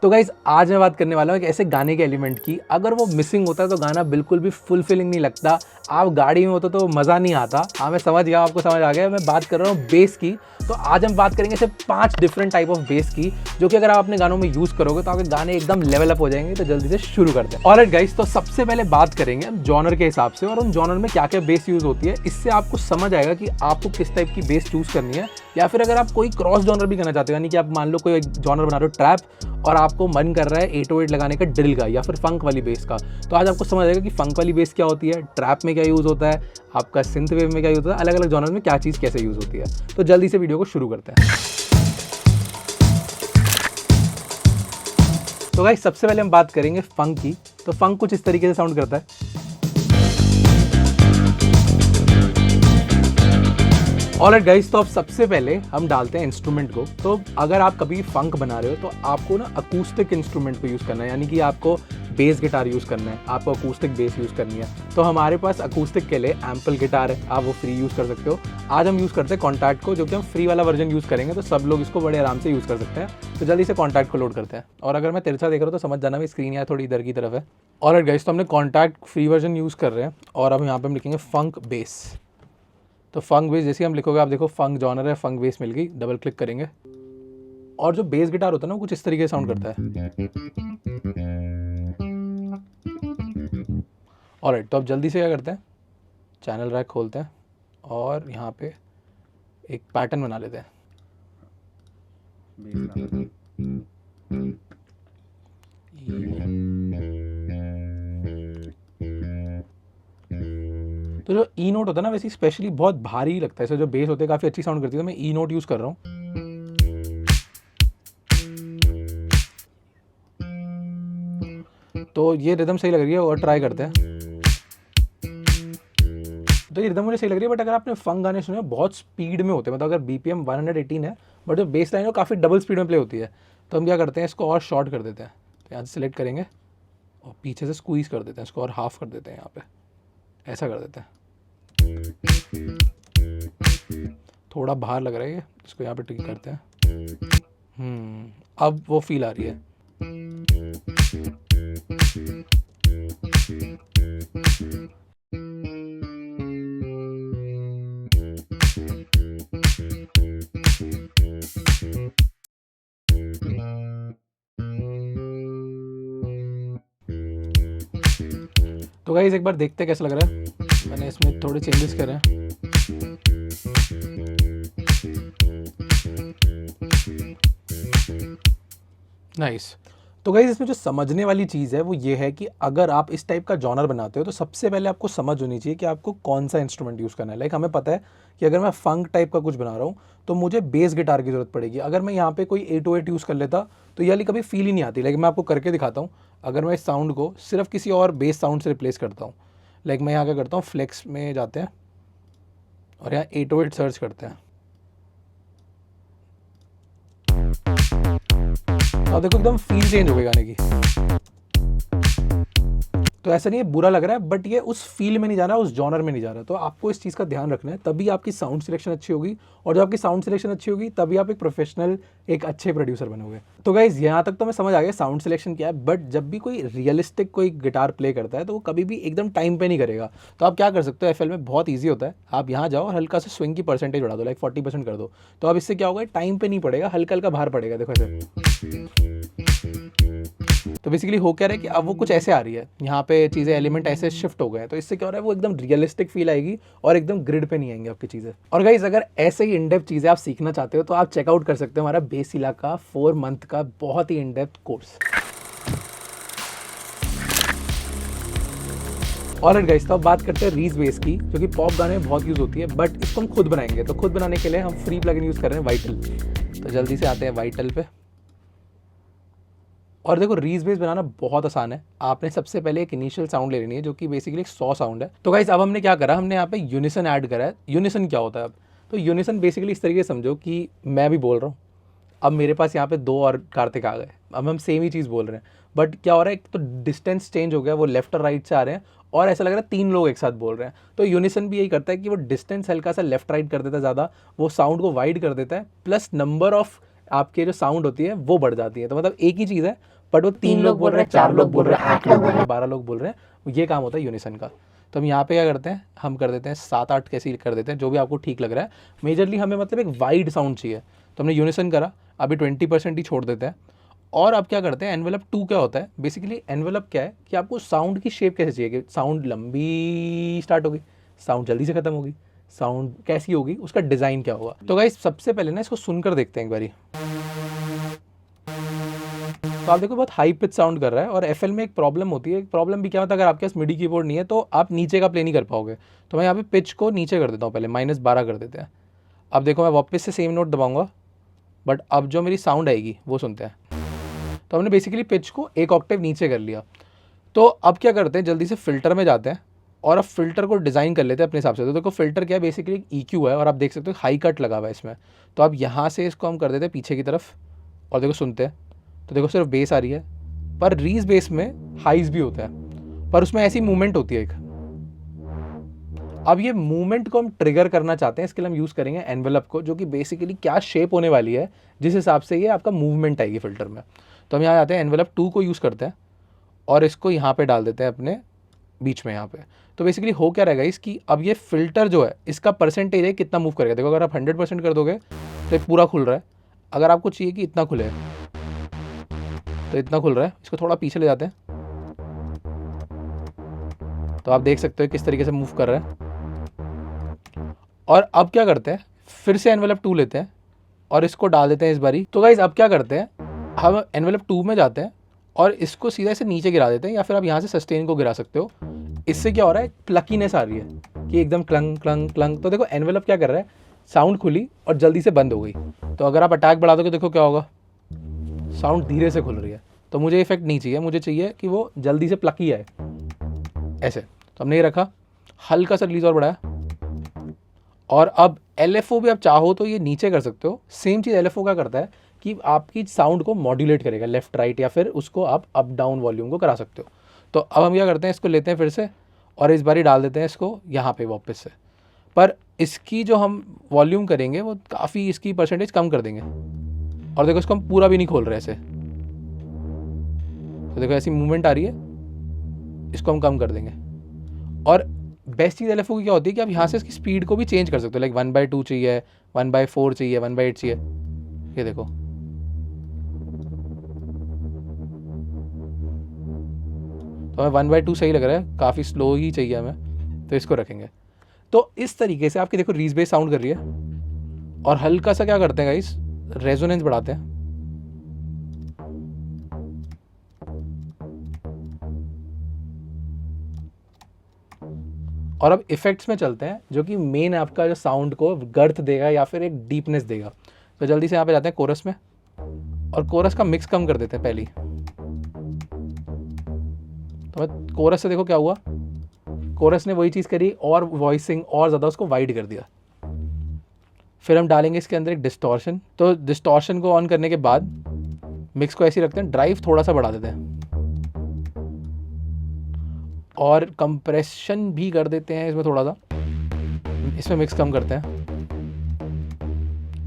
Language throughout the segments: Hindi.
तो गाइज आज मैं बात करने वाला हूँ एक ऐसे गाने के एलिमेंट की, अगर वो मिसिंग होता है तो गाना बिल्कुल भी फुलफिलिंग नहीं लगता। आप गाड़ी में होते तो मज़ा नहीं आता। हाँ मैं समझ गया, आपको समझ आ गया। मैं बात कर रहा हूँ बेस की। तो आज हम बात करेंगे सिर्फ 5 डिफरेंट टाइप ऑफ बेस की, जो कि अगर आप अपने गानों में यूज़ करोगे तो आपके गाने एकदम लेवल अप हो जाएंगे। तो जल्दी से शुरू करते हैं। ऑलराइट गाइज, तो सबसे पहले बात करेंगे हम जॉनर के हिसाब से और उन जॉनर में क्या क्या बेस यूज़ होती है। इससे आपको समझ आएगा कि आपको किस टाइप की बेस चूज़ करनी है, या फिर अगर आप कोई क्रॉस जॉनर भी करना चाहते हो, यानी कि आप मान लो कोई जॉनर बना रहे हो ट्रैप और आपको मन कर रहा है 808 लगाने का ड्रिल का या फिर फंक वाली बेस का, तो आज आपको समझ आएगा कि फंक वाली बेस क्या होती है, ट्रैप में क्या यूज़ होता है, आपका सिंथ वेव में क्या यूज़ होता है, अलग अलग जॉनर में क्या चीज़ कैसे यूज़ होती है। तो जल्दी से वीडियो को शुरू करते हैं। तो गाइस सबसे पहले हम बात करेंगे फंक की। तो फंक कुछ इस तरीके से साउंड करता है। ऑलराइट गाइस, तो अब सबसे पहले हम डालते हैं इंस्ट्रूमेंट को। तो अगर आप कभी फंक बना रहे हो तो आपको ना अकूस्टिक इंस्ट्रूमेंट को यूज़ करना है, यानी कि आपको बेस गिटार यूज़ करना है, आपको अकूस्टिक बेस यूज़ करनी है। तो हमारे पास अकूस्टिक के लिए एम्पल गिटार है, आप वो फ्री यूज़ कर सकते हो। आज हम यूज़ करते हैं कॉन्टैक्ट को, जो कि हम फ्री वाला वर्जन यूज़ करेंगे, तो सब लोग इसको बड़े आराम से यूज़ कर सकते हैं। तो जल्दी से कॉन्टैक्ट को लोड करते हैं। और अगर मैं तिरछा देख रहा हूँ तो समझ जाना, मेरी स्क्रीन यहाँ थोड़ी इधर की तरफ है। ऑलराइट गाइस, तो हमने कॉन्टैक्ट फ्री वर्जन यूज़ कर रहे हैं और अब यहाँ पर हम लिखेंगे फंक बेस। तो फंक बेस जैसे हम लिखोगे, आप देखो फंक जॉनर है, फंक बेस मिल गई। डबल क्लिक करेंगे और जो बेस गिटार होता है ना वो कुछ इस तरीके से साउंड करता है। ऑलराइट, तो अब जल्दी से क्या करते हैं, चैनल रैक खोलते हैं और यहाँ पे एक पैटर्न बना लेते हैं। तो जो ई नोट होता है ना, वैसे स्पेशली बहुत भारी लगता है। इसे जो बेस होते हैं काफ़ी अच्छी साउंड करती है, तो मैं ई नोट यूज़ कर रहा हूँ। तो ये रिदम सही लग रही है और ट्राई करते हैं। तो ये रिदम मुझे सही लग रही है, बट अगर आपने फंक गाने सुने बहुत स्पीड में होते हैं, मतलब अगर BPM 118 है बट जो बेस लाइन है वो काफ़ी डबल स्पीड में प्ले होती है, तो हम क्या करते हैं, इसको और शॉर्ट कर देते हैं। तो यहाँ से सिलेक्ट करेंगे और पीछे से स्क्वीज़ कर देते हैं, इसको और हाफ कर देते हैं। यहाँ पे ऐसा कर देते हैं। थोड़ा बाहर लग रहा है ये, इसको यहाँ पे ठीक करते हैं। अब वो फील आ रही है। तो गाइस एक बार देखते हैं कैसा लग रहा है। मैंने इसमें थोड़े चेंजेस करे हैं। नाइस। तो गाइस इसमें जो समझने वाली चीज़ है वो ये है कि अगर आप इस टाइप का जॉनर बनाते हो तो सबसे पहले आपको समझ होनी चाहिए कि आपको कौन सा इंस्ट्रूमेंट यूज़ करना है। लाइक हमें पता है कि अगर मैं फंक टाइप का कुछ बना रहा हूँ तो मुझे बेस गिटार की ज़रूरत पड़ेगी। अगर मैं यहाँ पे कोई 808 यूज़ कर लेता तो ये वाली कभी फील ही नहीं आती। लाइक मैं आपको करके दिखाता हूँ। अगर मैं इस साउंड को सिर्फ किसी और बेस साउंड से रिप्लेस करता हूँ, लाइक मैं यहाँ क्या करता हूँ, फ्लेक्स में जाते हैं और यहाँ 808 सर्च करते हैं। अब देखो एकदम फील चेंज हो गई गाने की। तो ऐसा नहीं है बुरा लग रहा है, बट ये उस फील में नहीं जा रहा, उस जॉनर में नहीं जा रहा। तो आपको इस चीज़ का ध्यान रखना है, तभी आपकी साउंड सिलेक्शन अच्छी होगी। और जब आपकी साउंड सिलेक्शन अच्छी होगी तभी आप एक प्रोफेशनल, एक अच्छे प्रोड्यूसर बनोगे। तो गाइज यहाँ तक तो मैं समझ आ गया साउंड सिलेक्शन क्या है, बट जब भी कोई रियलिस्टिक कोई गिटार प्ले करता है तो वो कभी भी एकदम टाइम पे नहीं करेगा। तो आप क्या कर सकते हो, FL में बहुत ईजी होता है। आप यहाँ जाओ और हल्का सा स्विंग की परसेंटेज बढ़ा दो, लाइक 40% कर दो। तो अब इससे क्या होगा, टाइम पे नहीं पड़ेगा, हल्का हल्का बाहर पड़ेगा। देखो ऐसे। तो बेसिकली हो क्या रहा है कि अब वो कुछ ऐसे आ रही है, यहाँ पे चीज़ें एलिमेंट ऐसे शिफ्ट हो गए हैं। तो इससे क्या हो रहा है, वो एकदम रियलिस्टिक फील आएगी और एकदम ग्रिड पे नहीं आएंगी आपकी चीज़ें। और गाइज अगर ऐसे ही इन डेप्थ चीज़ें आप सीखना चाहते हो तो आप चेकआउट कर सकते हो हमारा बेसिला का 4 मंथ का बहुत ही in depth course. Alright guys, तो अब बात करते हैं रीज बेस की, जो कि पॉप गाने में बहुत यूज़ होती है, बट इसको हम खुद बनाएंगे। तो खुद बनाने के लिए हम फ्री प्लगइन यूज़ कर रहे हैं, वाइटल। तो जल्दी से आते हैं वाइटल पे। और देखो रीज बेस बनाना बहुत आसान है। आपने सबसे पहले एक इनिशियल साउंड ले लेनी है, जो कि बेसिकली एक 100 साउंड है। तो गाइस अब हमने क्या करा, हमने यहाँ पे यूनिसन ऐड करा है। यूनिसन क्या होता है अब, तो यूनिसन बेसिकली इस तरीके से समझो कि मैं भी बोल रहा हूँ, अब मेरे पास यहाँ पे 2 और कार्तिक आ गए, अब हम सेम ही चीज़ बोल रहे हैं, बट क्या हो रहा है, एक तो डिस्टेंस चेंज हो गया, वो लेफ्ट और राइट से आ रहे हैं और ऐसा लग रहा है 3 लोग एक साथ बोल रहे हैं। तो यूनिसन भी यही करता है कि वो डिस्टेंस हल्का सा लेफ्ट राइट कर देता है ज़्यादा, वो साउंड को वाइड कर देता है, प्लस नंबर ऑफ आपके जो साउंड होती है वो बढ़ जाती है। तो मतलब एक ही चीज़ है, बट वो 3 लोग बोल रहे हैं, 4 लोग बोल रहे हैं, 8 लोग बोल रहे हैं, 12 लोग बोल रहे हैं, ये काम होता है यूनिसन का। तो हम यहाँ पे क्या करते हैं, हम कर देते हैं 7-8 कैसे कर देते हैं, जो भी आपको ठीक लग रहा है। मेजरली हमें मतलब एक वाइड साउंड चाहिए, तो हमने यूनिसन करा, अभी 20% ही छोड़ देते हैं। और अब क्या करते हैं, एनवेलप 2 क्या होता है बेसिकली, एनवेलप क्या है कि आपको साउंड की शेप कैसे चाहिए, कि साउंड लंबी स्टार्ट होगी, साउंड जल्दी से खत्म होगी, साउंड कैसी होगी, उसका डिज़ाइन क्या होगा। तो गाइस सबसे पहले ना इसको सुनकर देखते हैं एक बारी। तो आप देखो बहुत हाई पिच साउंड कर रहा है, और एफएल में एक प्रॉब्लम होती है, एक प्रॉब्लम भी क्या होता है, अगर आपके पास मिडी कीबोर्ड नहीं है तो आप नीचे का प्ले नहीं कर पाओगे। तो मैं यहाँ पे पिच को नीचे कर देता हूँ, पहले -12 कर देते हैं। अब देखो मैं वापस से सेम नोट दबाऊंगा, बट अब जो मेरी साउंड आएगी वो सुनते हैं। तो हमने बेसिकली पिच को एक ऑक्टेव नीचे कर लिया। तो अब क्या करते हैं, जल्दी से फ़िल्टर में जाते हैं और अब फ़िल्टर को डिज़ाइन कर लेते हैं अपने हिसाब से। तो देखो फ़िल्टर क्या है, बेसिकली एक EQ है, और आप देख सकते हो हाई कट लगा हुआ है इसमें। तो अब यहाँ से इसको हम कर देते हैं पीछे की तरफ, और देखो सुनते हैं, तो देखो सिर्फ बेस आ रही है, पर रीज बेस में हाइज भी होता है, पर उसमें ऐसी मूवमेंट होती है एक। अब ये मूवमेंट को हम ट्रिगर करना चाहते हैं, इसके लिए हम यूज़ करेंगे एनवेलप को, जो कि बेसिकली क्या शेप होने वाली है जिस हिसाब से ये आपका मूवमेंट आएगी फ़िल्टर में। तो हम यहाँ आते हैं, एनवेलप 2 को यूज़ करते हैं और इसको यहाँ पे डाल देते हैं अपने बीच में यहाँ पे। तो बेसिकली हो क्या रहेगा इसकी, अब ये फ़िल्टर जो है इसका परसेंटेज है कितना मूव करेगा। देखो अगर आप 100% कर दोगे तो ये पूरा खुल रहा है, अगर आपको चाहिए कि इतना खुले तो इतना खुल रहा है। इसको थोड़ा पीछे ले जाते हैं, तो आप देख सकते हो किस तरीके से मूव कर रहा है। और अब क्या करते हैं, फिर से एनवेलप 2 लेते हैं और इसको डाल देते हैं इस बारी। तो गाइज अब क्या करते हैं, हम एनवेलप 2 में जाते हैं और इसको सीधा से नीचे गिरा देते हैं, या फिर आप यहाँ से सस्टेन को गिरा सकते हो। इससे क्या हो रहा है, प्लकीनेस आ रही है कि एकदम क्लंग क्लंग क्लंग। तो देखो एनवेलप क्या कर रहा है, साउंड खुली और जल्दी से बंद हो गई। तो अगर आप अटैक बढ़ा दोगे देखो क्या होगा, साउंड धीरे से खुल रही है। तो मुझे इफेक्ट नहीं चाहिए, मुझे चाहिए कि वो जल्दी से प्लकी आए ऐसे। तो हमने ये रखा, हल्का सा रिलीज और बढ़ाया, और अब LFO भी आप चाहो तो ये नीचे कर सकते हो। सेम चीज़ LFO क्या करता है कि आपकी साउंड को मॉड्यूलेट करेगा लेफ्ट राइट, या फिर उसको आप अप डाउन वॉल्यूम को करा सकते हो। तो अब हम क्या करते हैं, इसको लेते हैं फिर से और इस बारी डाल देते हैं इसको यहाँ पे वापस से, पर इसकी जो हम वॉल्यूम करेंगे वो काफ़ी इसकी परसेंटेज कम कर देंगे। और देखो इसको हम पूरा भी नहीं खोल रहे ऐसे, तो देखो ऐसी मूवमेंट आ रही है, इसको हम कम कर देंगे। और बेस्ट चीज़ LFO की क्या होती है कि आप यहाँ से इसकी स्पीड को भी चेंज कर सकते हो, लाइक 1/2 चाहिए, 1/4 चाहिए, 1/8 चाहिए। ये देखो तो हमें 1/2 सही लग रहा है, काफ़ी स्लो ही चाहिए हमें, तो इसको रखेंगे। तो इस तरीके से आपकी देखो रीज बेस साउंड कर रही है, और हल्का सा क्या करते हैं गाइस, रेजोनेंस बढ़ाते हैं। और अब इफेक्ट्स में चलते हैं, जो कि मेन आपका जो साउंड को गर्थ देगा या फिर एक डीपनेस देगा। तो जल्दी से यहाँ पे जाते हैं कोरस में, और कोरस का मिक्स कम कर देते हैं पहले। तो कोरस से देखो क्या हुआ, कोरस ने वही चीज़ करी, और वॉइसिंग और ज़्यादा उसको वाइड कर दिया। फिर हम डालेंगे इसके अंदर एक डिस्टॉर्शन। तो डिस्टॉर्शन को ऑन करने के बाद मिक्स को ऐसे रखते हैं, ड्राइव थोड़ा सा बढ़ा देते हैं, और कंप्रेशन भी कर देते हैं इसमें थोड़ा सा, इसमें मिक्स कम करते हैं,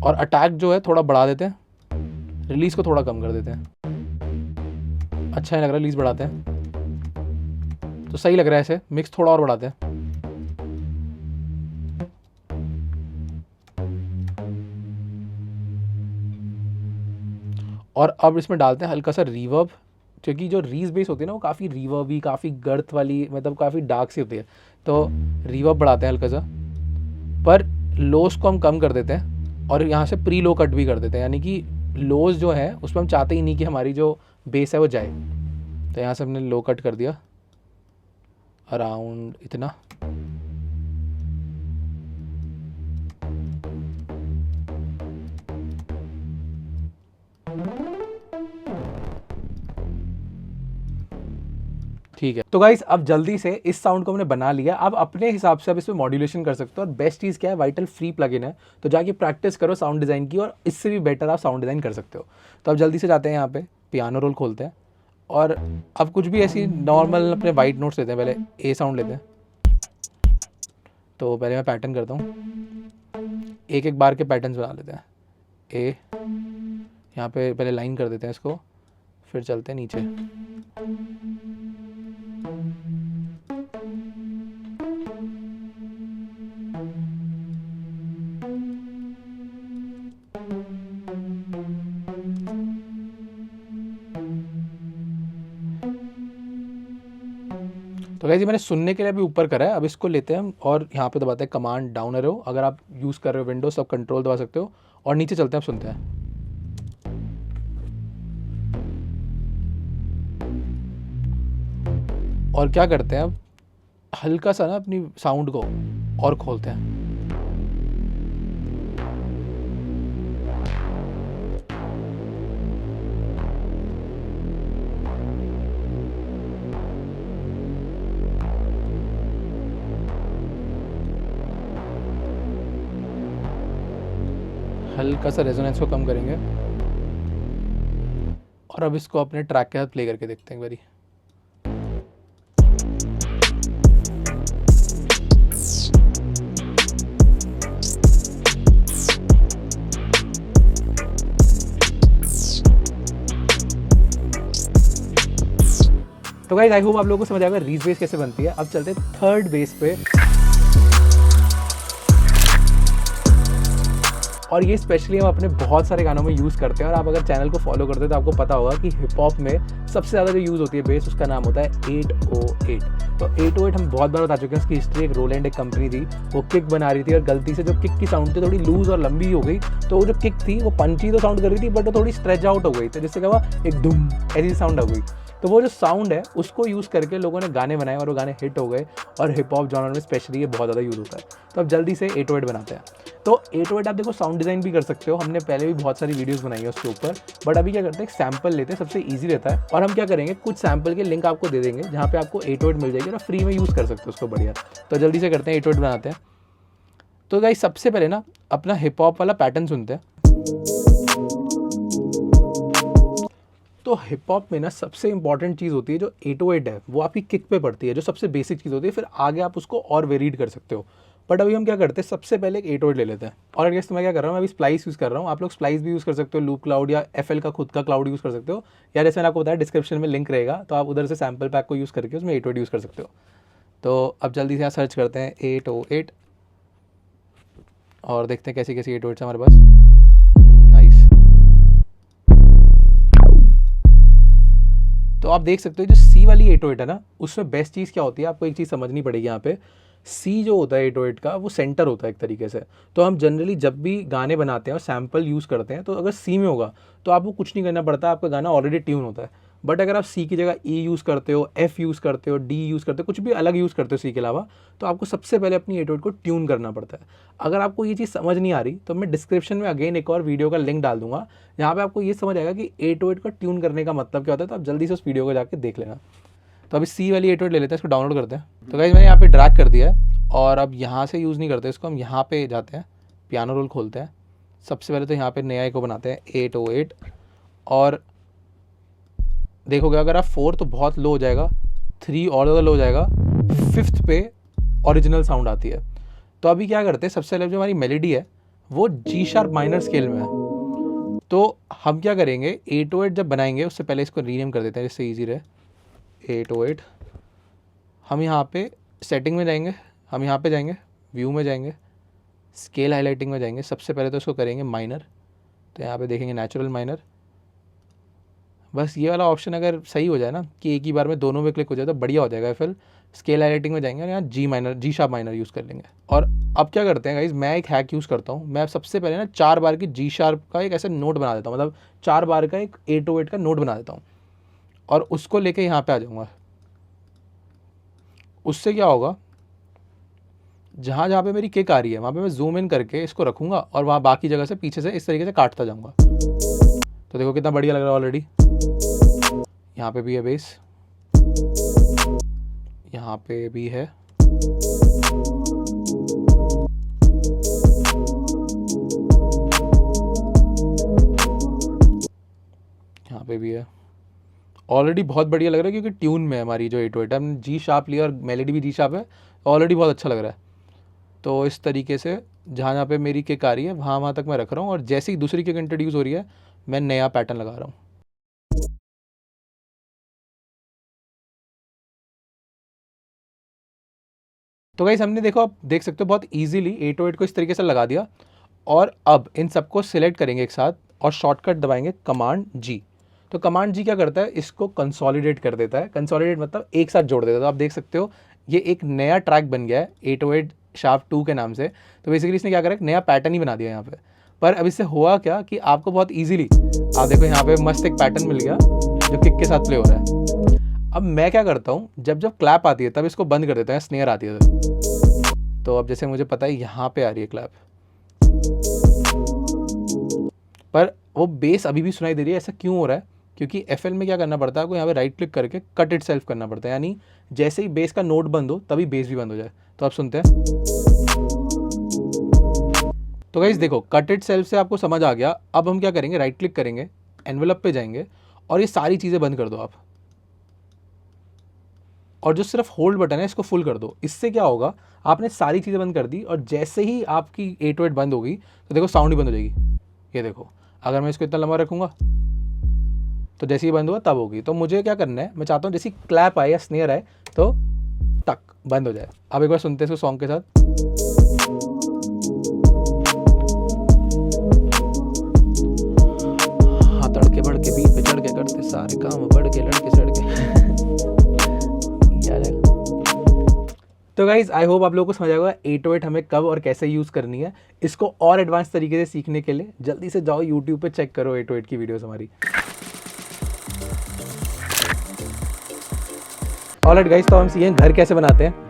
और अटैक जो है थोड़ा बढ़ा देते हैं, रिलीज़ को थोड़ा कम कर देते हैं। अच्छा नहीं लग रहा, रिलीज़ बढ़ाते हैं, तो सही लग रहा है ऐसे। मिक्स थोड़ा और बढ़ाते हैं, और अब इसमें डालते हैं हल्का सा रिवर्ब, क्योंकि जो रीज बेस होती है ना वो काफ़ी रिवर्बी, काफ़ी गर्थ वाली, मतलब काफ़ी डार्क सी होती है। तो रिवर्ब बढ़ाते हैं हल्का सा, पर लोस को हम कम कर देते हैं, और यहाँ से प्री लो कट भी कर देते हैं, यानी कि लोस जो है उसमें हम चाहते ही नहीं कि हमारी जो बेस है वो जाए। तो यहाँ से हमने लो कट कर दिया अराउंड इतना। ठीक है, तो गाइस अब जल्दी से इस साउंड को हमने बना लिया। अब अपने हिसाब से अब इसमें मॉड्यूलेशन कर सकते हो, और बेस्ट चीज़ क्या है, वाइटल फ्री प्लगइन है, तो जाके प्रैक्टिस करो साउंड डिज़ाइन की, और इससे भी बेटर आप साउंड डिज़ाइन कर सकते हो। तो अब जल्दी से जाते हैं यहाँ पे पियानो रोल खोलते हैं, और अब कुछ भी ऐसी नॉर्मल अपने वाइट नोट्स लेते हैं। पहले ए साउंड लेते हैं, तो पहले मैं पैटर्न करता हूँ, एक एक बार के पैटर्न्स बना लेते हैं। ए यहाँ पे पहले लाइन कर देते हैं इसको, फिर चलते हैं नीचे। तो गाइस ये मैंने सुनने के लिए अभी ऊपर करा है, अब इसको लेते हैं हम और यहाँ पे दबाते हैं कमांड डाउन एरो। अगर आप यूज़ कर रहे हो विंडोज सब कंट्रोल दबा सकते हो, और नीचे चलते हैं, अब सुनते हैं। और क्या करते हैं अब, हल्का सा ना अपनी साउंड को और खोलते हैं। हल्का सा रेजोनेंस को कम करेंगे, और अब इसको अपने ट्रैक के साथ प्ले करके देखते हैं एक बारी। तो गाइस आई होप आप लोगों को समझ आएगा रीज बेस कैसे बनती है। अब चलते हैं थर्ड बेस पे, और ये स्पेशली हम अपने बहुत सारे गानों में यूज़ करते हैं। और आप अगर चैनल को फॉलो करते हैं तो आपको पता होगा कि हिप हॉप में सबसे ज़्यादा जो यूज़ होती है बेस, उसका नाम होता है 808। तो 808 हम बहुत बार बता चुके हैं, उसकी हिस्ट्री। एक रोलैंड एक कंपनी थी, वो किक बना रही थी और गलती से जो किक की साउंड थी थोड़ी लूज और लंबी हो गई, तो वो जो किक थी वो पंची तो साउंड कर रही थी बट वो थोड़ी स्ट्रेच आउट हो गई, तो जिससे क्या हुआ, एक धुम ऐसी साउंड हो गई। तो वो जो साउंड है उसको यूज़ करके लोगों ने गाने बनाए और वो गाने हिट हो गए, और हिप हॉप जॉनर में स्पेशली ये बहुत ज़्यादा यूज़ होता है। तो अब जल्दी से 808 बनाते हैं। तो 808 आप देखो साउंड डिज़ाइन भी कर सकते हो, हमने पहले भी बहुत सारी वीडियोस बनाई है उसके ऊपर, बट अभी क्या करते हैं, एक सैम्पल लेते हैं, सबसे ईजी रहता है। और हम क्या करेंगे, कुछ सैम्पल के लिंक आपको दे देंगे जहाँ पे आपको 808 मिल जाएगी और फ्री में यूज़ कर सकते हो उसको, बढ़िया। तो जल्दी से करते हैं, 808 बनाते हैं। तो गाइस सबसे पहले ना अपना हिप हॉप वाला पैटर्न सुनते हैं। तो हिप हॉप में ना सबसे इंपॉर्टेंट चीज़ होती है जो 808 है, वो आपकी किक पे पड़ती है, जो सबसे बेसिक चीज़ होती है। फिर आगे आप उसको और वेरीड कर सकते हो, बट अभी हम क्या करते हैं, सबसे पहले एक 808 ले लेते हैं। और अगर तो मैं क्या कर रहा हूँ, मैं अभी स्प्लाइस यूज़ कर रहा हूँ। आप लोग स्प्लाइस भी यूज़ कर सकते हो, लूप क्लाउड या FL का खुद का क्लाउड यूज़ कर सकते हो, या जैसे मैंने आपको बताया डिस्क्रिप्शन में लिंक रहेगा, तो आप उधर से सैम्पल पैक को यूज़ करके उसमें 808 यूज़ कर सकते हो। तो अब जल्दी से यहाँ सर्च करते हैं 808 और देखते हैं कैसी कैसी 808 हमारे पास। नाइस। तो आप देख सकते हो जो सी वाली 808 है ना, उसमें बेस्ट चीज़ क्या होती है, आपको एक चीज़ समझनी पड़ेगी यहाँ पे। सी जो होता है 808 का, वो सेंटर होता है एक तरीके से। तो हम जनरली जब भी गाने बनाते हैं और सैम्पल यूज़ करते हैं, तो अगर सी में होगा तो आपको कुछ नहीं करना पड़ता, आपका गाना ऑलरेडी ट्यून होता है। बट अगर आप सी की जगह ई यूज़ करते हो, एफ यूज़ करते हो, डी यूज़ करते हो, कुछ भी अलग यूज़ करते हो सी के अलावा, तो आपको सबसे पहले अपनी 808 को ट्यून करना पड़ता है। अगर आपको ये चीज़ समझ नहीं आ रही तो मैं डिस्क्रिप्शन में अगेन एक और वीडियो का लिंक डाल दूंगा, जहाँ पे आपको ये समझ आएगा कि 808 को ट्यून करने का मतलब क्या होता है। तो आप जल्दी से उस वीडियो को जाकर देख लेना। तो अभी सी वाली 808 ले लेते हैं, इसको डाउनलोड करते हैं। तो गाइस मैंने यहाँ पे ड्रैग कर दिया है, और अब यहाँ से यूज़ नहीं करते इसको, हम यहाँ पे जाते हैं, पियानो रोल खोलते हैं। सबसे पहले तो यहाँ पे नया को बनाते हैं 808, और देखोगे अगर आप 4 तो बहुत लो हो जाएगा, 3 और ज़्यादा लो हो जाएगा, 5th पे ओरिजिनल साउंड आती है। तो अभी क्या करते हैं, सबसे पहले जो हमारी मेलेडी है वो G# माइनर स्केल में है। तो हम क्या करेंगे, 808 जब बनाएंगे उससे पहले इसको रीनेम कर देते हैं जिससे ईजी रहे। 808 हम यहाँ पे सेटिंग में जाएंगे, हम यहाँ पे जाएंगे, व्यू में जाएंगे, स्केल हाईलाइटिंग में जाएंगे। सबसे पहले तो इसको करेंगे माइनर, तो यहाँ पे देखेंगे नेचुरल माइनर। बस ये वाला ऑप्शन अगर सही हो जाए ना कि एक ही बार में दोनों में क्लिक हो जाए तो बढ़िया हो जाएगा। फिर स्केल हाईलाइटिंग में जाएंगे और यहाँ G# माइनर यूज़ कर लेंगे। और अब क्या करते हैं गाइज, मैं एक हैक यूज़ करता हूँ। मैं सबसे पहले ना 4 बार की G# का एक ऐसा नोट बना देता हूँ, मतलब 4 बार का एक 808 का नोट बना देता हूँ, और उसको लेके यहाँ पे आ जाऊँगा। उससे क्या होगा, जहाँ जहाँ पे मेरी किक आ रही है वहाँ पे मैं जूम इन करके इसको रखूँगा, और वहाँ बाकी जगह से पीछे से इस तरीके से काटता जाऊँगा। तो देखो कितना बढ़िया लग रहा है ऑलरेडी। यहाँ पे भी है बेस, यहाँ पे भी है, यहाँ पे भी है। ऑलरेडी बहुत बढ़िया लग रहा है क्योंकि ट्यून में है हमारी जो 808 है। हमने G# लिया और मेलेडी भी G# है, ऑलरेडी बहुत अच्छा लग रहा है। तो इस तरीके से जहाँ जहाँ पे मेरी किक आ रही है वहाँ वहाँ तक मैं रख रहा हूँ, और जैसे ही दूसरी किक इंट्रोड्यूस हो रही है मैं नया पैटर्न लगा रहा हूँ। तो गाइस हमने देखो, आप देख सकते हो बहुत इजीली 808 को इस तरीके से लगा दिया। और अब इन सबको सिलेक्ट करेंगे एक साथ और शॉर्टकट दबाएंगे कमांड जी। तो कमांड जी क्या करता है, इसको कंसोलिडेट कर देता है। कंसोलिडेट मतलब एक साथ जोड़ देता है। तो आप देख सकते हो ये एक नया ट्रैक बन गया है 808 शार्प 2 के नाम से। तो बेसिकली इसने क्या करा, एक नया पैटर्न ही बना दिया यहाँ पे। पर अब इससे हुआ क्या कि आपको बहुत ईजिली, आप देखो यहाँ पे मस्त एक पैटर्न मिल गया जो किक के साथ प्ले हो रहा है। अब मैं क्या करता हूँ, जब जब क्लैप आती है तब इसको बंद कर देता है, स्नेयर आती है तो अब जैसे मुझे पता है यहाँ पे आ रही है क्लैप, पर वो बेस अभी भी सुनाई दे रही है। ऐसा क्यों हो रहा है, क्योंकि एफएल में क्या करना पड़ता है आपको, यहाँ पे राइट क्लिक करके कट इट सेल्फ करना पड़ता है, यानी जैसे ही बेस का नोट बंद हो तभी बेस भी बंद हो जाए। तो आप सुनते हैं, तो गाइस देखो कट इट सेल्फ से आपको समझ आ गया। अब हम क्या करेंगे, राइट क्लिक करेंगे, एनवेलप पे जाएंगे और ये सारी चीज़ें बंद कर दो आप, और जो सिर्फ होल्ड बटन है इसको फुल कर दो। इससे क्या होगा, आपने सारी चीज़ें बंद कर दी और जैसे ही आपकी 808 बंद होगी तो देखो साउंड ही बंद हो जाएगी। ये देखो, अगर मैं इसको इतना लंबा रखूँगा तो जैसे ही बंद हुआ तब होगी। तो मुझे क्या करना है, मैं चाहता हूँ जैसे क्लैप आए या स्नेयर आए तो टक बंद हो जाए। अब एक बार सुनते हैं इसको सॉन्ग के साथ। हाँ, तड़के भड़के बीट पे चढ़ के करते सारे काम बढ़ के लड़के सड़ के यार। तो गाइज आई होप आप लोगों को समझ आएगा 808 हमें कब और कैसे यूज़ करनी है। इसको और एडवांस तरीके से सीखने के लिए जल्दी से जाओ यूट्यूब पे चेक करो 808 की वीडियोस हमारी। ऑलराइट गाइज, तो हम सीखें घर कैसे बनाते हैं।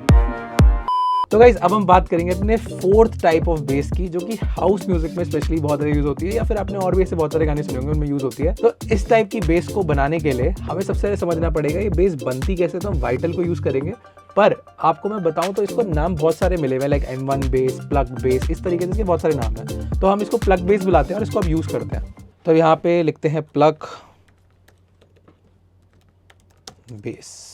तो गाइज अब हम बात करेंगे अपने फोर्थ टाइप ऑफ बेस की, जो कि हाउस म्यूजिक में स्पेशली बहुत ज़्यादा यूज होती है, या फिर आपने और भी ऐसे बहुत सारे गाने सुने होंगे उनमें यूज होती है। तो इस टाइप की बेस को बनाने के लिए हमें सबसे पहले समझना पड़ेगा ये बेस बनती कैसे। तो हम वाइटल को यूज करेंगे, पर आपको मैं बताऊं तो इसको नाम बहुत सारे मिले हुए, like M1 base, plug base, इस तरीके से इसके बहुत सारे नाम हैं। तो हम इसको प्लग बेस बुलाते हैं और इसको अब यूज करते हैं। तो यहाँ पे लिखते हैं प्लग बेस।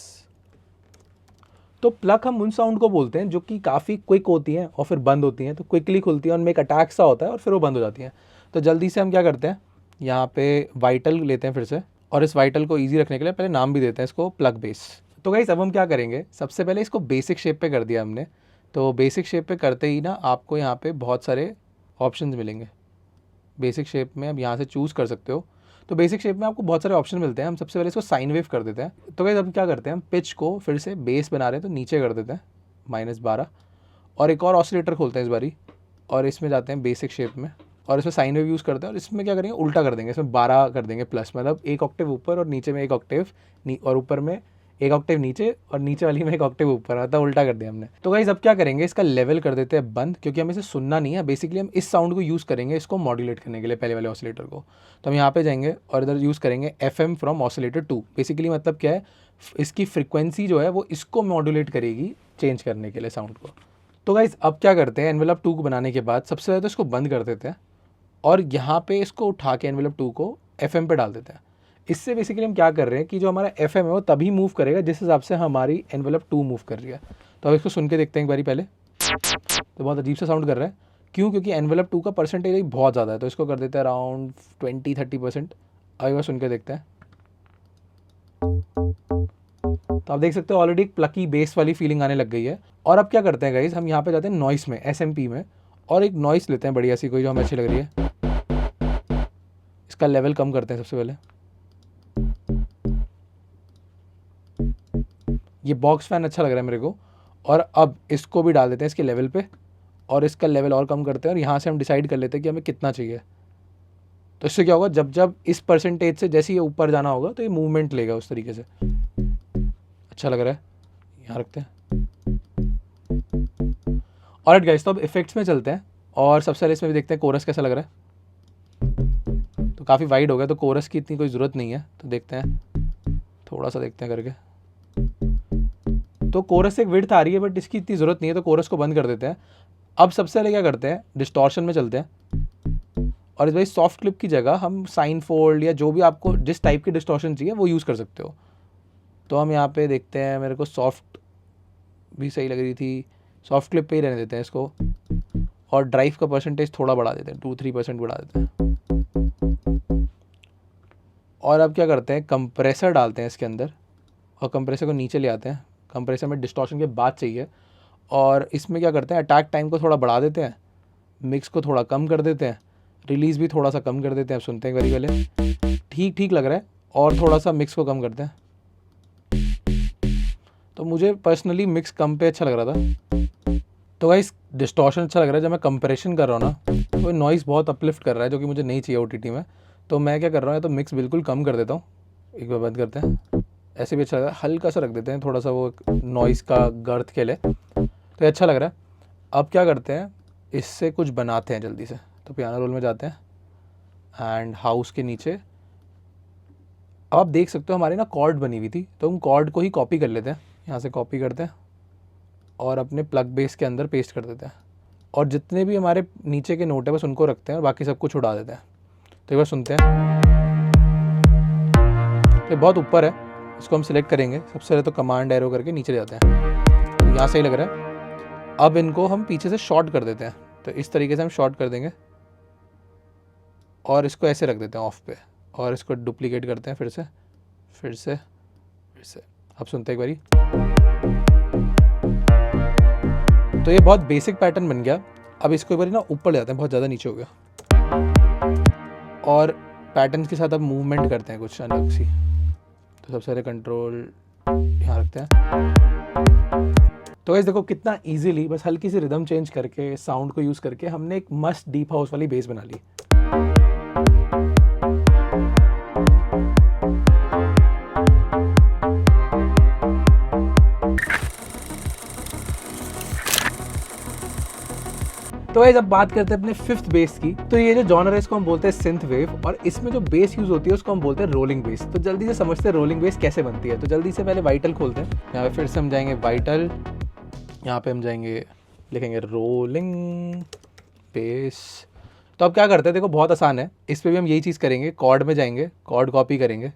तो प्लग हम उन साउंड को बोलते हैं जो कि काफ़ी क्विक होती हैं और फिर बंद होती हैं। तो क्विकली खुलती है, उनमें एक अटैक सा होता है और फिर वो बंद हो जाती हैं। तो जल्दी से हम क्या करते हैं, यहाँ पे वाइटल लेते हैं फिर से, और इस वाइटल को ईजी रखने के लिए पहले नाम भी देते हैं इसको प्लग बेस। तो गाइस अब हम क्या करेंगे, सबसे पहले इसको बेसिक शेप पे कर दिया हमने। तो बेसिक शेप पे करते ही ना आपको यहाँ पे बहुत सारे ऑप्शंस मिलेंगे। बेसिक शेप में अब यहाँ से चूज़ कर सकते हो। तो बेसिक शेप में आपको बहुत सारे ऑप्शन मिलते हैं। हम सबसे पहले इसको साइन वेव कर देते हैं। तो गाइस अब क्या करते हैं, हम पिच को फिर से बेस बना रहे हैं तो नीचे कर देते हैं -12, और एक और ऑसिलेटर खोलते हैं इस बारी, और इसमें जाते हैं बेसिक शेप में और इसमें साइन वेव यूज़ करते हैं। और इसमें क्या करेंगे, उल्टा कर देंगे, इसमें 12 कर देंगे प्लस, मतलब एक ऑक्टेव ऊपर और नीचे में एक ऑक्टेव और ऊपर में एक ऑक्टेव नीचे और नीचे वाली में एक ऑक्टेव ऊपर, मतलब उल्टा कर दिया हमने। तो गाइस अब क्या करेंगे, इसका लेवल कर देते हैं बंद, क्योंकि हमें इसे सुनना नहीं है। बेसिकली हम इस साउंड को यूज़ करेंगे इसको मॉड्यूलेट करने के लिए, पहले वाले ऑसिलेटर को। तो हम यहाँ पे जाएंगे और इधर यूज़ करेंगे FM फ्रॉम ऑसिलेटर 2। बेसिकली मतलब क्या है, इसकी फ्रिक्वेंसी जो है वो इसको मॉड्यूलेट करेगी चेंज करने के लिए साउंड को। तो गाइस अब क्या करते हैं, एनवेलप 2 को बनाने के बाद सबसे पहले तो इसको बंद कर देते हैं और यहाँ पे इसको उठा के एनवेलप 2 को FM पे डाल देते हैं। इससे बेसिकली हम क्या कर रहे हैं कि जो हमारा FM है वो तभी मूव करेगा जिस हिसाब से हमारी एनवेलप 2 मूव कर रही है। तो अब इसको सुन के देखते हैं एक बारी पहले। तो बहुत अजीब सा साउंड कर रहा है, क्यों, क्योंकि एनवेलप 2 का परसेंटेज बहुत ज़्यादा है। तो इसको कर देते हैं अराउंड 20-30%। अब एक बार सुन के देखते हैं। तो आप देख सकते हो ऑलरेडी एक प्लकी बेस वाली फीलिंग आने लग गई है। और अब क्या करते हैं गाइज, हम यहाँ पे जाते हैं नॉइस में, SMP में, और एक नॉइस लेते हैं बढ़िया सी कोई जो हमें अच्छी लग रही है। इसका लेवल कम करते हैं सबसे पहले। ये बॉक्स फैन अच्छा लग रहा है मेरे को, और अब इसको भी डाल देते हैं इसके लेवल पे और इसका लेवल और कम करते हैं। और यहाँ से हम डिसाइड कर लेते हैं कि हमें कितना चाहिए। तो इससे क्या होगा, जब जब इस परसेंटेज से जैसे ये ऊपर जाना होगा तो ये मूवमेंट लेगा उस तरीके से। अच्छा लग रहा है, यहाँ रखते हैं। ऑलराइट गाइस, तो अब इफेक्ट्स में चलते हैं और सबसे पहले इसमें भी देखते हैं कोरस कैसा लग रहा है। तो काफ़ी वाइड हो गया तो कोरस की इतनी कोई ज़रूरत नहीं है। तो देखते हैं, थोड़ा सा देखते हैं करके। तो कोरस एक विड्थ आ रही है बट इसकी इतनी ज़रूरत नहीं है, तो कोरस को बंद कर देते हैं। अब सबसे पहले क्या करते हैं, डिस्टॉर्शन में चलते हैं और इस भाई सॉफ्ट क्लिप की जगह हम साइन फोल्ड या जो भी आपको जिस टाइप की डिस्टॉर्शन चाहिए वो यूज़ कर सकते हो। तो हम यहाँ पे देखते हैं, मेरे को सॉफ्ट भी सही लग रही थी, सॉफ्ट क्लिप पे ही रहने देते हैं इसको, और ड्राइव का परसेंटेज थोड़ा बढ़ा देते हैं, 2-3% बढ़ा देते हैं। और अब क्या करते हैं, कंप्रेसर डालते हैं इसके अंदर और कंप्रेसर को नीचे ले आते हैं। कंप्रेसर में डिस्टॉर्शन के बाद चाहिए। और इसमें क्या करते हैं, अटैक टाइम को थोड़ा बढ़ा देते हैं, मिक्स को थोड़ा कम कर देते हैं, रिलीज़ भी थोड़ा सा कम कर देते हैं। अब सुनते हैं एक बारी पहले, ठीक ठीक लग रहा है। और थोड़ा सा मिक्स को कम करते हैं। तो मुझे पर्सनली मिक्स कम पे अच्छा लग रहा था। तो गाइस डिस्टॉर्शन अच्छा लग रहा है। जब मैं कंप्रेशन कर रहा हूँ ना तो नॉइज़ बहुत अपलिफ्ट कर रहा है, जो कि मुझे नहीं चाहिए ओटीटी में। तो मैं क्या कर रहा हूँ, तो मिक्स बिल्कुल कम कर देता हूँ। एक बार बंद करते हैं, ऐसे भी अच्छा लग रहा है। हल्का सा रख देते हैं थोड़ा सा वो नॉइज़ का गर्थ के लिए, तो ये अच्छा लग रहा है। अब क्या करते हैं, इससे कुछ बनाते हैं जल्दी से। तो पियानो रोल में जाते हैं एंड हाउस के नीचे। अब आप देख सकते हो हमारी ना कॉर्ड बनी हुई थी, तो हम कॉर्ड को ही कॉपी कर लेते हैं। यहाँ से कॉपी करते हैं और अपने प्लग बेस के अंदर पेस्ट कर देते हैं। और जितने भी हमारे नीचे के नोट है बस उनको रखते हैं और बाकी सब कुछ उड़ा देते हैं। तो एक बार सुनते हैं, ये बहुत ऊपर है, इसको हम सिलेक्ट करेंगे। सबसे पहले तो कमांड एरो करके नीचे जाते हैं, तो यहाँ सही लग रहा है। अब इनको हम पीछे से शॉर्ट कर देते हैं। तो इस तरीके से हम शॉर्ट कर देंगे और इसको ऐसे रख देते हैं ऑफ पे, और इसको डुप्लीकेट करते हैं फिर से फिर से फिर से। अब सुनते हैं एक बारी, तो ये बहुत बेसिक पैटर्न बन गया। अब इसको एक बारी ना ऊपर ले जाते हैं, बहुत ज़्यादा नीचे हो गया। और पैटर्न के साथ अब मूवमेंट करते हैं कुछ अलग सी। तो सबसे पहले कंट्रोल यहाँ रखते हैं। तो गाइस देखो कितना इजीली, बस हल्की सी रिदम चेंज करके, साउंड को यूज़ करके हमने एक मस्त डीप हाउस वाली बेस बना ली। तो गाइस अब बात करते हैं अपने फिफ्थ बेस की। तो ये जो जॉनर है इसको हम बोलते हैं सिंथ वेव, और इसमें जो बेस यूज होती है उसको हम बोलते हैं रोलिंग बेस। तो जल्दी से समझते हैं रोलिंग बेस कैसे बनती है। तो जल्दी से पहले वाइटल खोलते हैं। यहाँ पे फिर से हम जाएंगे वाइटल, यहाँ पे हम जाएंगे, लिखेंगे रोलिंग बेस। तो अब क्या करते हैं, देखो बहुत आसान है। इस पर भी हम यही चीज़ करेंगे, कॉर्ड में जाएंगे, कॉर्ड कॉपी करेंगे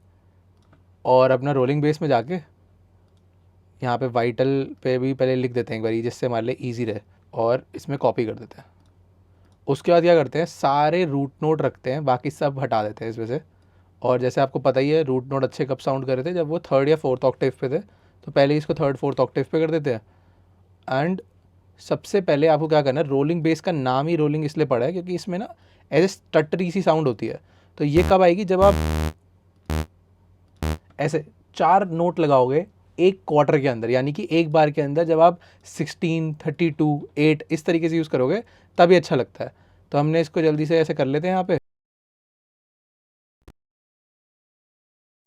और अपना रोलिंग बेस में जाके यहाँ पे वाइटल पे भी पहले लिख देते हैं एक बार, जिससे हमारे लिए ईजी रहे, और इसमें कॉपी कर देते हैं। उसके बाद क्या करते हैं, सारे रूट नोट रखते हैं, बाकी सब हटा देते हैं इसमें से। और जैसे आपको पता ही है रूट नोट अच्छे कब साउंड कर रहे थे, जब वो थर्ड या फोर्थ ऑक्टेव पे थे। तो पहले इसको थर्ड फोर्थ ऑक्टेव पे कर देते हैं। एंड सबसे पहले आपको क्या करना है, रोलिंग बेस का नाम ही रोलिंग इसलिए पड़ा है क्योंकि इसमें ना ऐसे स्टटरी सी साउंड होती है। तो ये कब आएगी, जब आप ऐसे 4 नोट लगाओगे एक क्वार्टर के अंदर, यानी कि एक बार के अंदर, जब आप 16, 32, 8 इस तरीके से यूज़ करोगे तभी अच्छा लगता है। तो हमने इसको जल्दी से ऐसे कर लेते हैं यहाँ पे।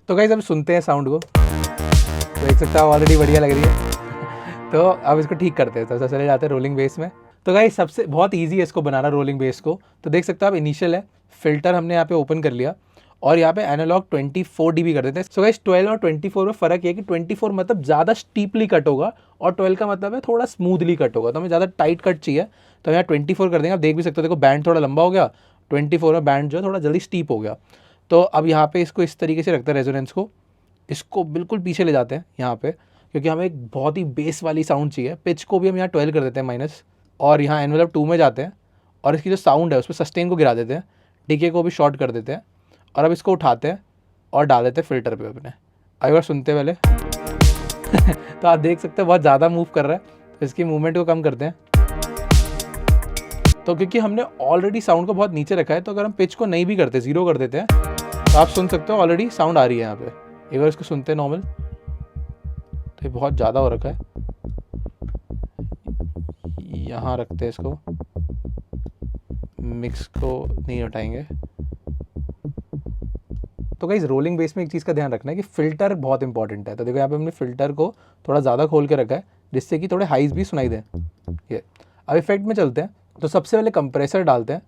तो गाइस अब सुनते हैं साउंड को, तो देख सकते हो ऑलरेडी बढ़िया लग रही है। तो अब इसको ठीक करते हैं। तो सबसे पहले जाते हैं रोलिंग बेस में। तो गाइस सबसे बहुत इजी है इसको बनाना, रोलिंग बेस को। तो देख सकते हो आप, इनिशियल है, फिल्टर हमने यहाँ पे ओपन कर लिया और यहाँ पे एनालॉग 24 dB कर देते हैं। सो गाइस 12 और 24 में फ़र्क ये है कि 24 मतलब ज़्यादा स्टीपली कट होगा और 12 का मतलब है थोड़ा स्मूथली कट होगा। तो हमें ज़्यादा टाइट कट चाहिए, तो यहाँ 24 कर देंगे। आप देख भी सकते हो, देखो बैंड थोड़ा लंबा हो गया, 24 में बैंड जो है थोड़ा जल्दी स्टीप हो गया। तो अब यहाँ पे इसको इस तरीके से रखते हैं, रेजोनेंस को इसको बिल्कुल पीछे ले जाते हैं यहाँ पे, क्योंकि हमें एक बहुत ही बेस वाली साउंड चाहिए। पिच को भी हम यहाँ 12 कर देते हैं माइनस, और यहाँ एनवेलप 2 में जाते हैं और इसकी जो साउंड है उस पर सस्टेन को गिरा देते हैं, डीके को भी शॉर्ट कर देते हैं, और अब इसको उठाते हैं और डाल देते हैं फिल्टर पे अपने। एक बार सुनते पहले। तो आप देख सकते हैं बहुत ज़्यादा मूव कर रहा है, तो इसकी मूवमेंट को कम करते हैं। तो क्योंकि हमने ऑलरेडी साउंड को बहुत नीचे रखा है, तो अगर हम पिच को नहीं भी करते, 0 कर देते हैं, तो आप सुन सकते हो ऑलरेडी साउंड आ रही है यहाँ पे। एक बार इसको सुनते हैं नॉर्मल, तो ये बहुत ज़्यादा हो रखा है। यहाँ रखते हैं इसको, मिक्स को नहीं हटाएंगे। तो गाइस रोलिंग बेस में एक चीज़ का ध्यान रखना है कि फ़िल्टर बहुत इंपॉर्टेंट है। तो देखो यहाँ पे हमने फ़िल्टर को थोड़ा ज़्यादा खोल के रखा है, जिससे कि थोड़े हाइज भी सुनाई दें। ये अब इफेक्ट में चलते हैं। तो सबसे पहले कंप्रेसर डालते हैं।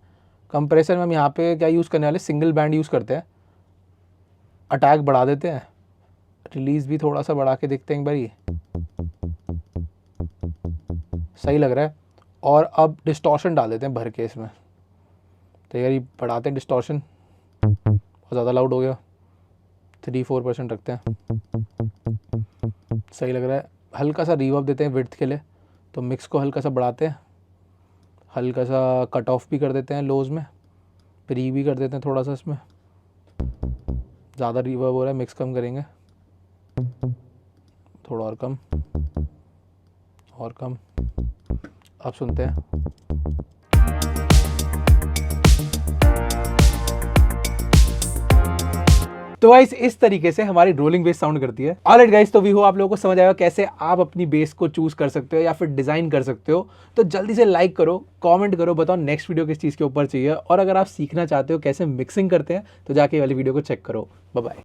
कंप्रेसर में हम यहाँ पे क्या यूज़ करने वाले, सिंगल बैंड यूज़ करते हैं। अटैक बढ़ा देते हैं, रिलीज़ भी थोड़ा सा बढ़ा के देखते हैं एक बारी, सही लग रहा है। और अब डिस्टॉर्शन डाल देते हैं भर के इसमें। तो यार ये बढ़ाते हैं डिस्टॉर्शन, बहुत ज़्यादा लाउड हो गया, 3-4% रखते हैं, सही लग रहा है। हल्का सा रिवर्ब देते हैं विड्थ के लिए। तो मिक्स को हल्का सा बढ़ाते हैं, हल्का सा कट ऑफ भी कर देते हैं लोज में, प्री भी कर देते हैं थोड़ा सा इसमें, ज़्यादा रिवर्ब हो रहा है, मिक्स कम करेंगे, थोड़ा और कम, और कम। अब सुनते हैं। तो गाइस इस तरीके से हमारी रोलिंग बेस साउंड करती है। ऑलराइट गाइस, तो वी हो आप लोगों को समझ आएगा कैसे आप अपनी बेस को चूज कर सकते हो या फिर डिजाइन कर सकते हो। तो जल्दी से लाइक करो, कमेंट करो, बताओ नेक्स्ट वीडियो किस चीज के ऊपर चाहिए, और अगर आप सीखना चाहते हो कैसे मिक्सिंग करते हैं तो जाके ये वाली वीडियो को चेक करो। Bye bye.